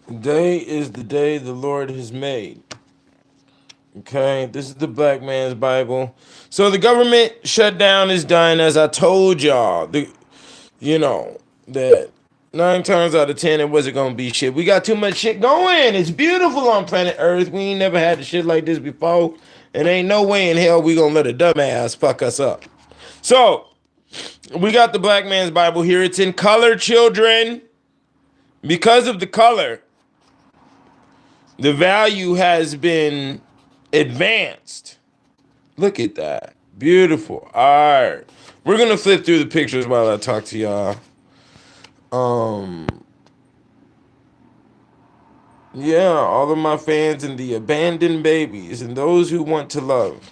Day is the day the Lord has made. Okay, this is the black man's Bible. So the government shutdown is done, as I told y'all. That 9 times out of 10 it wasn't gonna be shit. We got too much shit going. It's beautiful on planet Earth. We ain't never had the shit like this before, and ain't no way in hell we gonna let a dumbass fuck us up. So we got the black man's Bible here. It's in color, children. Because of the color, the value has been advanced. Look at that. Beautiful. All right. We're going to flip through the pictures while I talk to y'all. Yeah, all of my fans and the abandoned babies and those who want to love.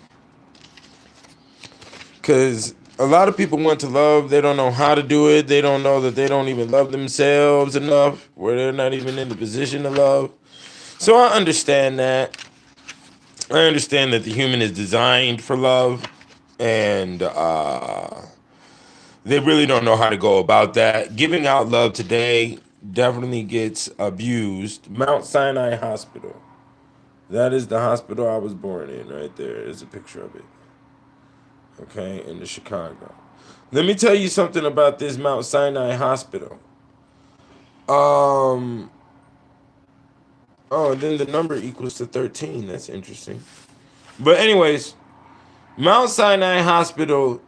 Because a lot of people want to love. They don't know how to do it. They don't know that they don't even love themselves enough, where they're not even in the position to love. So I understand that. I understand that the human is designed for love, and they really don't know how to go about that. Giving out love today definitely gets abused. Mount Sinai Hospital. That is the hospital I was born in right there. There's a picture of it. Okay, in the Chicago. Let me tell you something about this Mount Sinai Hospital. Um, oh, and then the number equals to 13. That's interesting. But anyways, Mount Sinai Hospital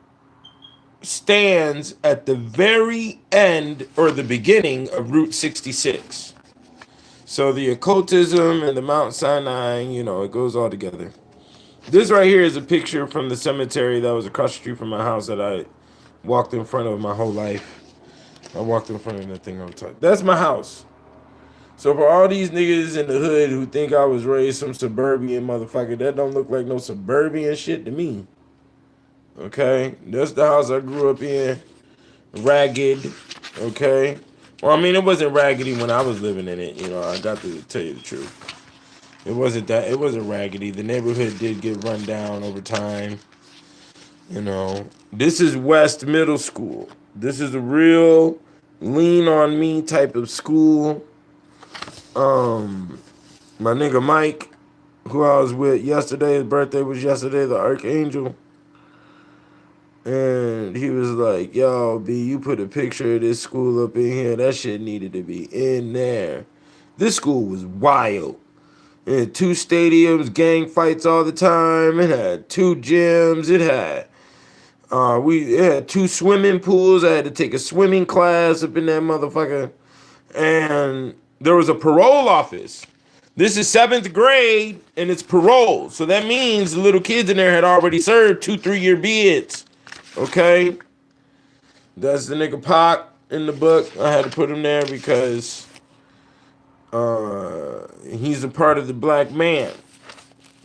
stands at the very end or the beginning of Route 66. So the occultism and the Mount Sinai, it goes all together. This right here is a picture from the cemetery that was across the street from my house that I walked in front of my whole life. I walked in front of that thing all the time. That's my house. So for all these niggas in the hood who think I was raised some suburban motherfucker, that don't look like no suburban shit to me. Okay? That's the house I grew up in. Ragged. Okay? Well, I mean, it wasn't raggedy when I was living in it. I got to tell you the truth. It wasn't that. It wasn't raggedy. The neighborhood did get run down over time. This is West Middle School. This is a real lean on me type of school. My nigga Mike, who I was with yesterday, his birthday was yesterday, the Archangel. And he was like, yo, B, you put a picture of this school up in here. That shit needed to be in there. This school was wild. It had 2 stadiums, gang fights all the time. It had 2 gyms. It had 2 swimming pools. I had to take a swimming class up in that motherfucker. And there was a parole office. This is 7th grade, and it's parole. So that means the little kids in there had already served 2 3-year bids. Okay? That's the nigga Pac in the book. I had to put him there because he's a part of the black man.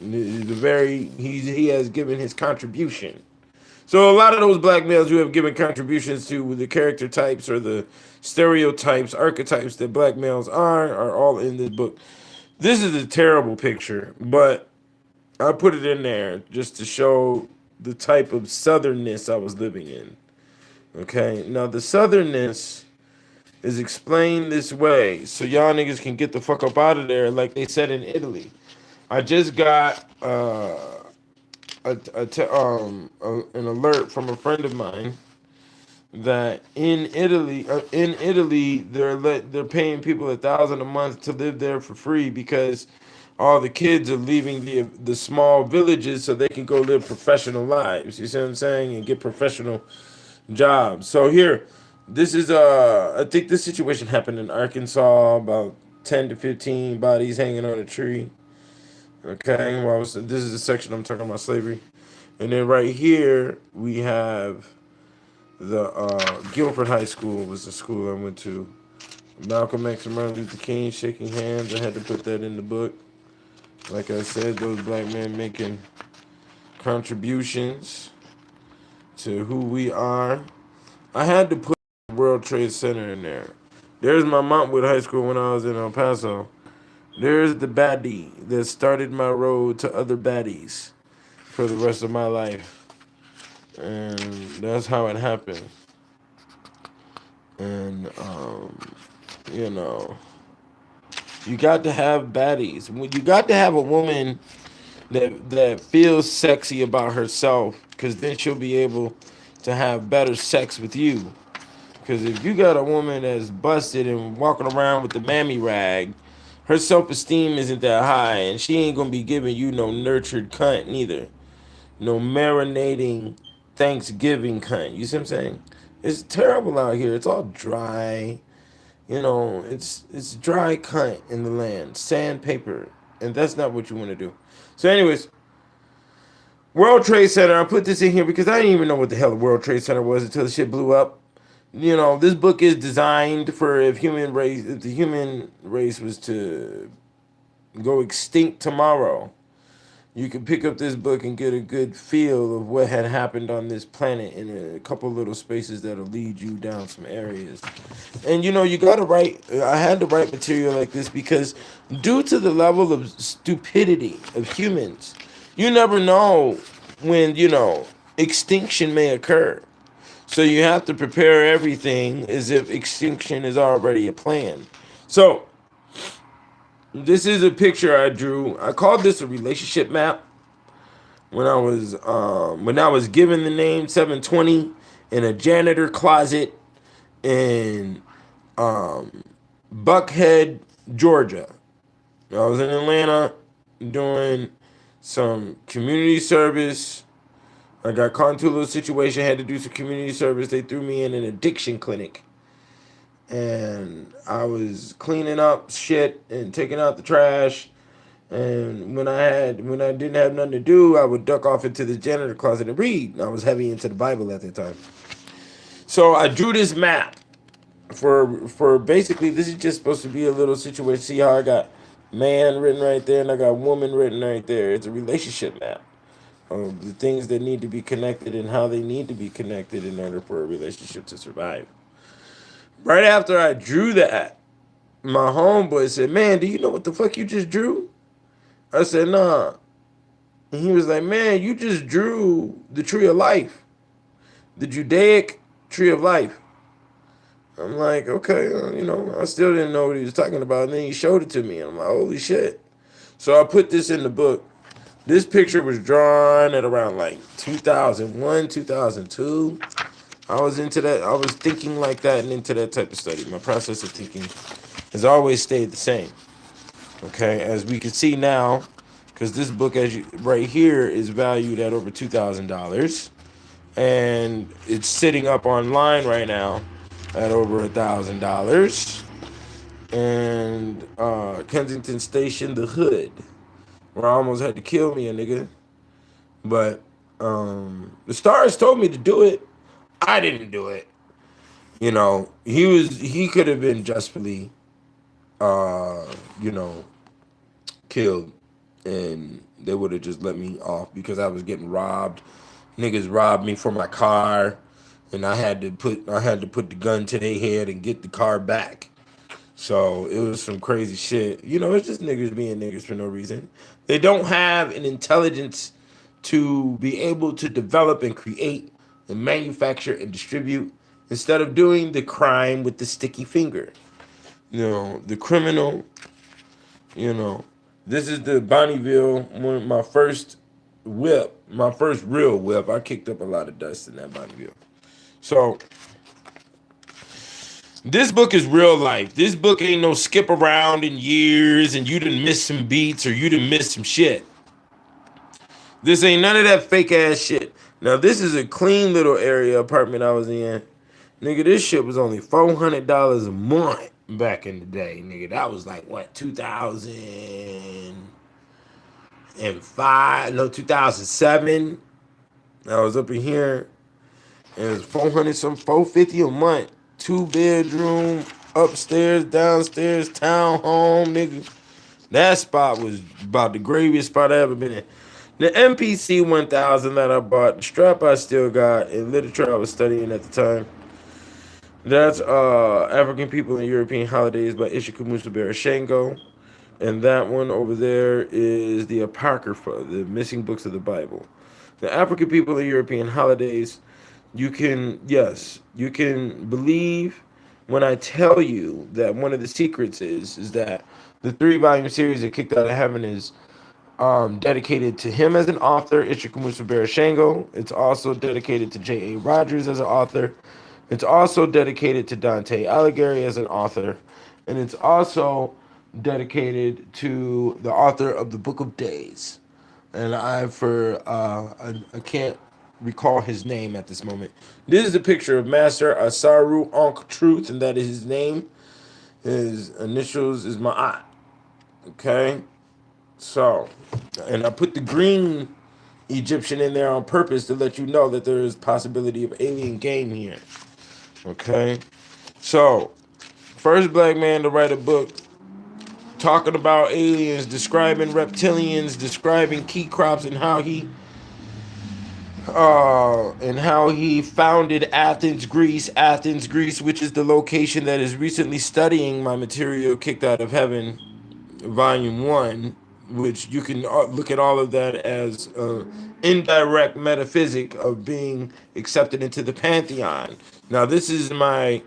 He has given his contribution. So a lot of those black males who have given contributions to the character types or the stereotypes, archetypes that black males are all in this book. This is a terrible picture, but I put it in there just to show the type of southernness I was living in. Okay, now the southernness is explained this way, so y'all niggas can get the fuck up out of there, like they said in Italy. I just got an alert from a friend of mine that in Italy, they're paying people 1,000 a month to live there for free because all the kids are leaving the small villages so they can go live professional lives. You see what I'm saying? And get professional jobs. So here, this is I think this situation happened in Arkansas. About 10 to 15 bodies hanging on a tree. Okay, well, this is the section I'm talking about slavery, and then right here we have the Guilford High School was the school I went to. Malcolm X and Martin Luther King shaking hands. I had to put that in the book. Like I said, those black men making contributions to who we are. I had to put World Trade Center in there. There's my Montwood High School when I was in El Paso. There's the baddie that started my road to other baddies for the rest of my life. And that's how it happened. And, you know, You got to have baddies. You got to have a woman that feels sexy about herself, because then she'll be able to have better sex with you. Because if you got a woman that's busted and walking around with the mammy rag, her self-esteem isn't that high, and she ain't gonna be giving you no nurtured cunt neither. No marinating Thanksgiving cunt. You see what I'm saying? It's terrible out here. It's all dry. You know, it's dry cunt in the land. Sandpaper. And that's not what you want to do. So anyways, World Trade Center, I put this in here because I didn't even know what the hell the World Trade Center was until the shit blew up. You know, this book is designed for if the human race was to go extinct tomorrow, you can pick up this book and get a good feel of what had happened on this planet in a couple little spaces that'll lead you down some areas. And you know, you gotta write, I had to write material like this because due to the level of stupidity of humans, you never know when, you know, extinction may occur. So you have to prepare everything as if extinction is already a plan. So this is a picture I drew. I called this a relationship map when I was given the name 720 in a janitor closet in Buckhead, Georgia. I was in Atlanta doing some community service. I got caught into a little situation, had to do some community service. They threw me in an addiction clinic. And I was cleaning up shit and taking out the trash. And when I didn't have nothing to do, I would duck off into the janitor closet and read. I was heavy into the Bible at that time. So I drew this map for basically, this is just supposed to be a little situation. See how I got man written right there and I got woman written right there. It's a relationship map of the things that need to be connected and how they need to be connected in order for a relationship to survive. Right after I drew that, my homeboy said, "Man, do you know what the fuck you just drew?" I said, "Nah." And he was like, "Man, you just drew the tree of life, the Judaic tree of life." I'm like, okay, you know, I still didn't know what he was talking about. And then he showed it to me. And I'm like, holy shit. So I put this in the book. This picture was drawn at around like 2001, 2002. I was into that. I was thinking like that and into that type of study. My process of thinking has always stayed the same. Okay, as we can see now, because this book, right here, is valued at over $2,000, and it's sitting up online right now at over $1,000. And Kensington Station, the hood, where I almost had to kill me a nigga, but the stars told me to do it. I didn't do it. You know, he could have been justly, you know, killed, and they would have just let me off because I was getting robbed. Niggas robbed me for my car, and I had to put the gun to their head and get the car back. So it was some crazy shit. You know, it's just niggas being niggas for no reason. They don't have an intelligence to be able to develop and create and manufacture and distribute, instead of doing the crime with the sticky finger. You know, the criminal, you know. This is the Bonneville, my first whip, my first real whip. I kicked up a lot of dust in that Bonneville. So this book is real life. This book ain't no skip around in years and you done miss some beats or you done miss some shit. This ain't none of that fake ass shit. Now this is a clean little area apartment I was in. Nigga, this shit was only $400 a month back in the day. Nigga, that was like what, 2005? No, 2007. I was up in here. And it was 400 some, 450 a month. 2-bedroom, upstairs, downstairs, townhome, nigga. That spot was about the gravest spot I ever been in. The MPC 1000 that I bought, the strap I still got, and literature I was studying at the time. That's African People and European Holidays by Ishikamusa Barashengo. And that one over there is the Apocrypha, the missing books of the Bible. The African People and European Holidays, you can believe when I tell you that one of the secrets is that The 3-volume series of Kicked Out of Heaven is dedicated to him as an author, Ichikamusa Barashango. It's also dedicated to J.A. Rogers as an author. It's also dedicated to Dante Alighieri as an author. And it's also dedicated to the author of the Book of Days. And I can't recall his name at this moment. This is a picture of Master Asaru Ankh Truth, and that is his name. His initials is Ma'at. Okay? So, and I put the green Egyptian in there on purpose to let you know that there is possibility of alien game here. Okay? So, first black man to write a book talking about aliens, describing reptilians, describing key crops, and how he founded Athens, Greece, which is the location that is recently studying my material, Kicked Out of Heaven, Volume 1, which you can look at all of that as indirect metaphysic of being accepted into the pantheon. Now, this is my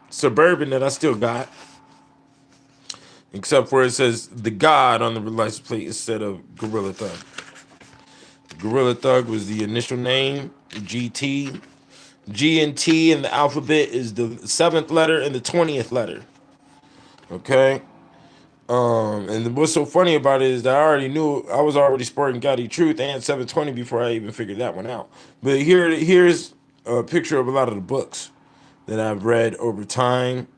Suburban that I still got, except for it says the God on the license plate instead of Gorilla Thug. Gorilla Thug was the initial name, GT. G and T in the alphabet is the 7th letter and the 20th letter. Okay? And what's so funny about it is that I was already sporting Gotti Truth and 720 before I even figured that one out. But here's a picture of a lot of the books that I've read over time.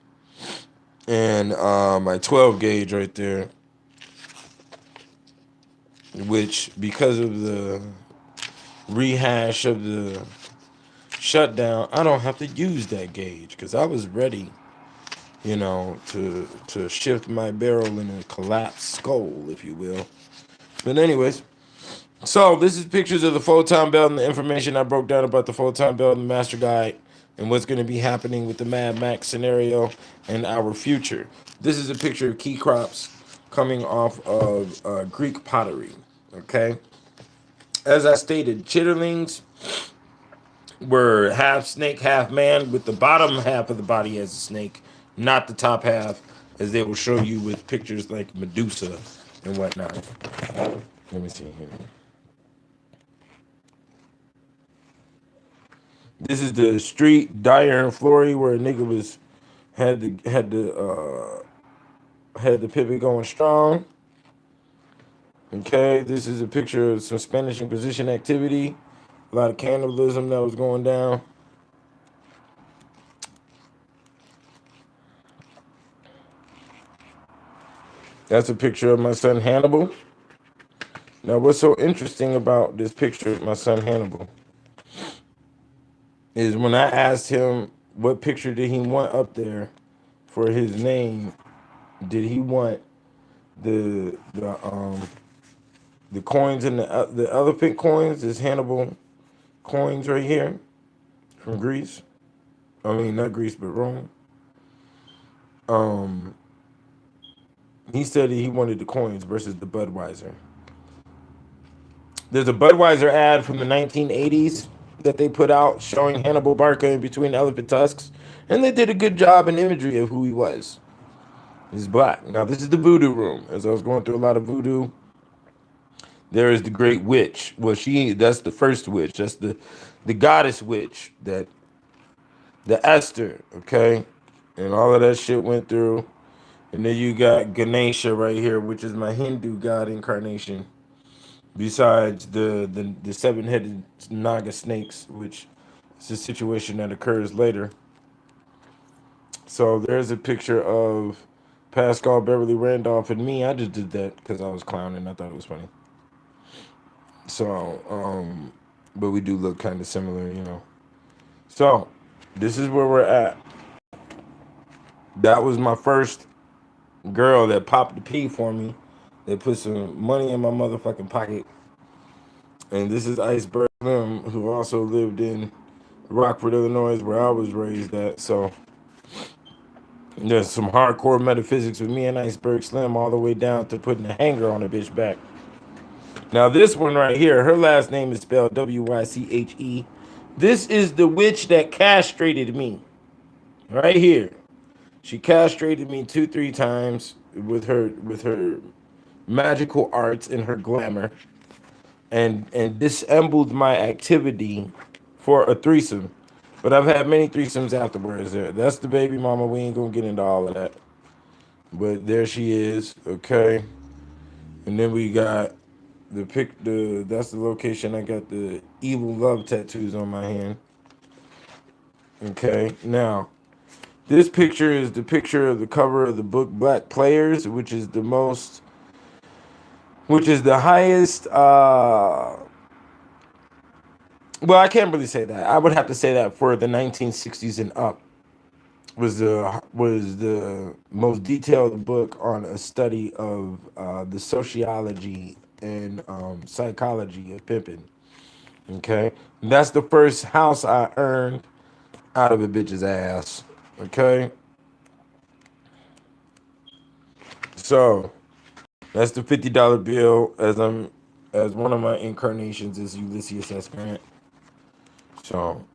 And my 12 gauge right there, which because of the rehash of the shutdown, I don't have to use that gauge because I was ready, to shift my barrel in a collapsed skull, if you will. But anyways, so this is pictures of the photon belt and the information I broke down about the photon belt and the master guide and what's going to be happening with the Mad Max scenario and our future. This is a picture of key crops coming off of Greek pottery. Okay, as I stated, chitterlings were half snake, half man, with the bottom half of the body as a snake, not the top half, as they will show you with pictures like Medusa and whatnot. Let me see here. This is the street Dyer and Flory where a nigga had the pivot going strong. Okay, this is a picture of some Spanish Inquisition activity. A lot of cannibalism that was going down. That's a picture of my son Hannibal. Now, what's so interesting about this picture of my son Hannibal is when I asked him what picture did he want up there for his name, did he want the coins and the elephant coins, this Hannibal coins right here from Greece. I mean, not Greece, but Rome. He said he wanted the coins versus the Budweiser. There's a Budweiser ad from the 1980s that they put out showing Hannibal Barca in between elephant tusks, and they did a good job in imagery of who he was. He's black. Now, this is the voodoo room. As I was going through a lot of voodoo, there is the great witch. Well, that's the first witch. That's the goddess witch, the Esther, okay? And all of that shit went through. And then you got Ganesha right here, which is my Hindu god incarnation. Besides the 7-headed Naga snakes, which is a situation that occurs later. So there's a picture of Pascal Beverly Randolph and me. I just did that because I was clowning. I thought it was funny. So, but we do look kind of similar, So, this is where we're at. That was my first girl that popped the P for me. They put some money in my motherfucking pocket. And this is Iceberg Slim, who also lived in Rockford, Illinois, where I was raised at. So there's some hardcore metaphysics with me and Iceberg Slim all the way down to putting a hanger on a bitch back. Now this one right here, her last name is spelled W-Y-C-H-E. This is the witch that castrated me. Right here. She castrated me 2-3 times. with her magical arts and her glamour, and dissembled my activity for a threesome. But I've had many threesomes afterwards. That's the baby mama. We ain't gonna get into all of that. But there she is. Okay. And then we got that's the location I got the evil love tattoos on my hand. Okay. Now, this picture is the picture of the cover of the book Black Players, which is the highest well, I can't really say that. I would have to say that for the 1960s and up was the most detailed book on a study of the sociology and psychology of pimping. Okay, that's the first house I earned out of a bitch's ass. Okay, so that's the $50 bill as one of my incarnations is Ulysses S. Grant. So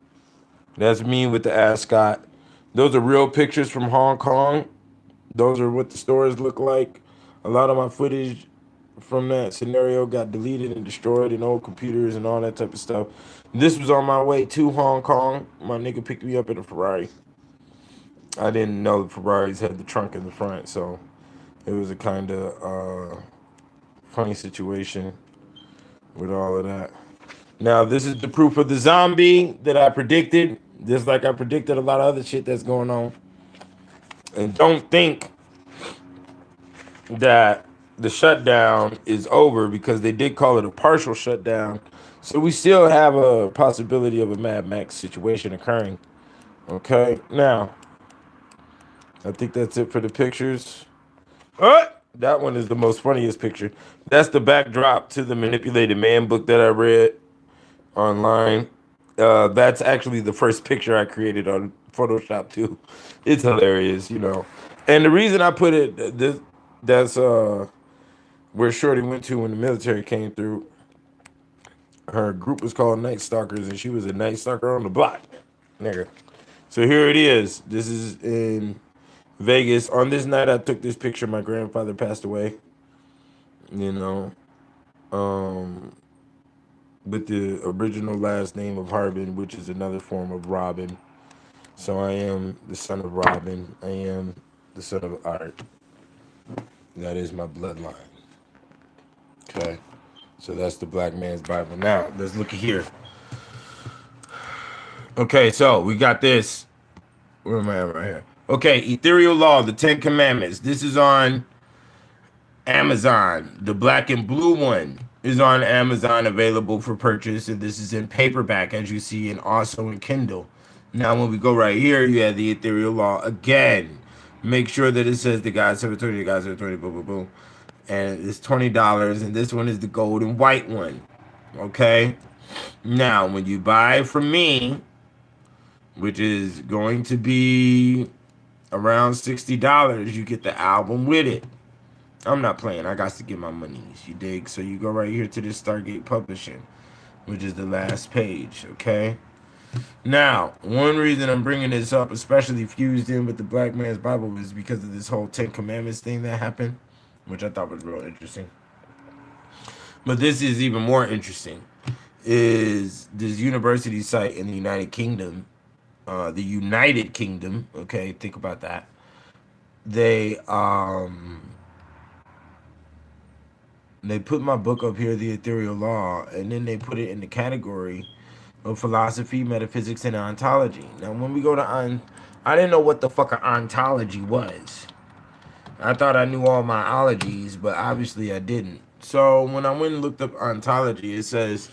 that's me with the ascot. Those are real pictures from Hong Kong. Those are what the stores look like. A lot of my footage from that scenario got deleted and destroyed in old computers and all that type of stuff. This was on my way to Hong Kong. My nigga picked me up in a Ferrari. I didn't know the Ferraris had the trunk in the front, so it was a kind of funny situation with all of that. Now, this is the proof of the zombie that I predicted, just like I predicted a lot of other shit that's going on. And don't think that the shutdown is over, because they did call it a partial shutdown. So we still have a possibility of a Mad Max situation occurring. Okay, now, I think that's it for the pictures. That one is the most funniest picture. That's the backdrop to the Manipulated Man book that I read online. That's actually the first picture I created on Photoshop too. It's hilarious, you know. And the reason I put it that's where Shorty went to when the military came through. Her group was called Night Stalkers, and she was a Night Stalker on the block, nigga. So here it is. This is in Vegas. On this night, I took this picture. My grandfather passed away. You know, um, with the original last name of Harbin, which is another form of Robin. So I am the son of Robin. I am the son of Art. That is my bloodline. Okay. So that's the Black Man's Bible. Now, let's look at here. Okay, so we got this. Where am I at right here? Okay, Ethereal Law, the Ten Commandments. This is on Amazon. The black and blue one is on Amazon, available for purchase. And this is in paperback, as you see, and also in Kindle. Now, when we go right here, you have the Ethereal Law again. Make sure that it says the God 720, the God 720, boom, boom, boom. And it's $20. And this one is the gold and white one. Okay? Now, when you buy from me, which is going to be around $60, you get the album with it. I'm not playing. I got to get my monies. You dig? So you go right here to this Stargate Publishing, which is the last page. Okay? Now, one reason I'm bringing this up, especially fused in with the Black Man's Bible, is because of this whole Ten Commandments thing that happened, which I thought was real interesting. But this is even more interesting. Is this university site in the United Kingdom, okay, think about that. They put my book up here, The Ethereal Law, and then they put it in the category of philosophy, metaphysics, and ontology. Now, when we go to I didn't know what the fuck an ontology was. I thought I knew all my ologies, but obviously I didn't. So when I went and looked up ontology, it says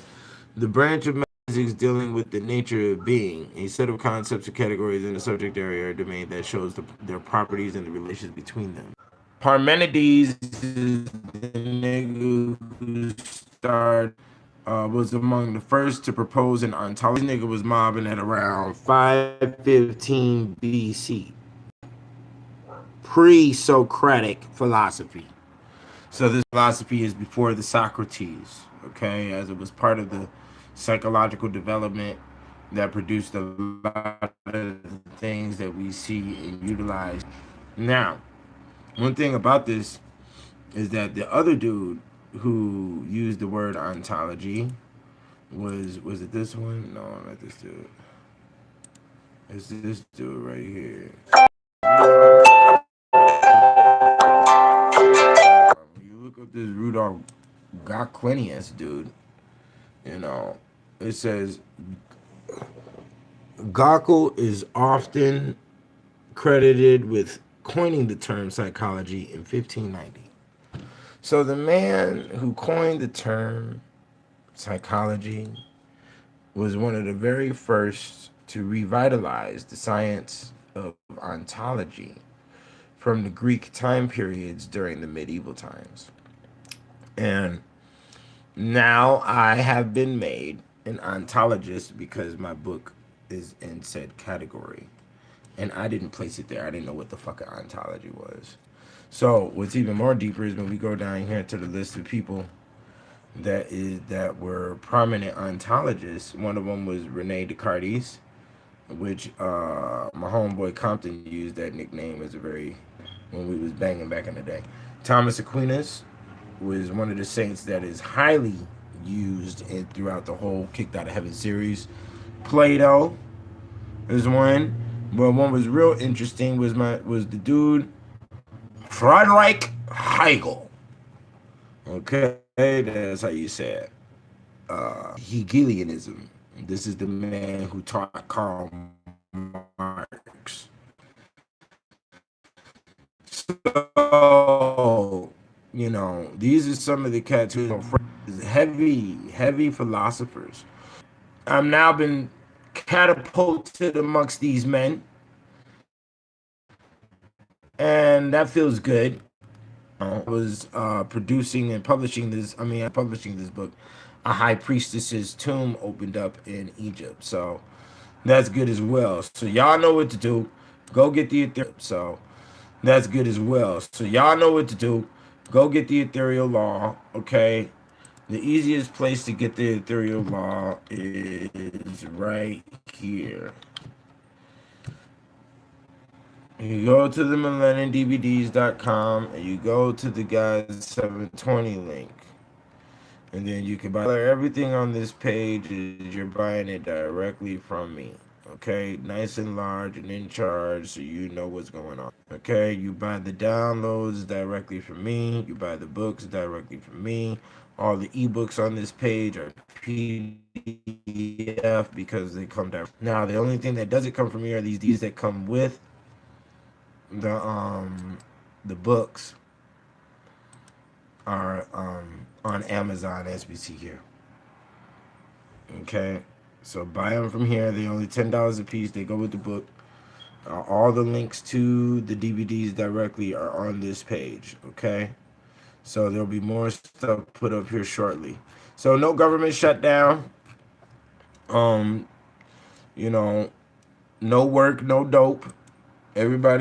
the branch of metaphysics dealing with the nature of being, a set of concepts or categories in the subject area or domain that shows their properties and the relations between them. Parmenides is the nigga who started, was among the first to propose an ontology. This nigga was mobbing at around 515 BC. Pre-Socratic philosophy. So this philosophy is before the Socrates, okay, as it was part of the psychological development that produced a lot of the things that we see and utilize now. One thing about this is that the other dude who used the word ontology was it this one? No, not this dude. It's this dude right here. When you look up this Rudolph Goclenius dude, you know, it says Gockel is often credited with coining the term psychology in 1590. So the man who coined the term psychology was one of the very first to revitalize the science of ontology from the Greek time periods during the medieval times. And now I have been made an ontologist because my book is in said category. And I didn't place it there. I didn't know what the fuck an ontology was. So what's even more deeper is when we go down here to the list of people that were prominent ontologists. One of them was Rene Descartes, which my homeboy Compton used that nickname as a very when we was banging back in the day. Thomas Aquinas was one of the saints that is highly used throughout the whole Kicked Out of Heaven series. Plato is one, but one was real interesting was the dude Friedrich Hegel. Okay, that's how you say it. Hegelianism. This is the man who taught Karl Marx. So, you know, these are some of the cats who are heavy philosophers. I've now been catapulted amongst these men, and that feels good. I was producing and publishing this. I'm publishing this book. A high priestess's tomb opened up in Egypt, so that's good as well. So y'all know what to do. Go get the ethereal. So that's good as well. So y'all know what to do. Go get the ethereal law. Okay. The easiest place to get the ethereal law is right here. You go to the millenniumdvds.com and you go to the guys 720 link. And then you can buy everything on this page is you're buying it directly from me. Okay, nice and large and in charge so you know what's going on. Okay, you buy the downloads directly from me. You buy the books directly from me. All the ebooks on this page are PDF because they come direct. Now, the only thing that doesn't come from me are these that come with the books are on Amazon as we see here. Okay, so buy them from here. They're only $10 a piece. They go with the book. All the links to the DVDs directly are on this page. Okay, so there'll be more stuff put up here shortly. So no government shutdown. You know, no work, no dope. Everybody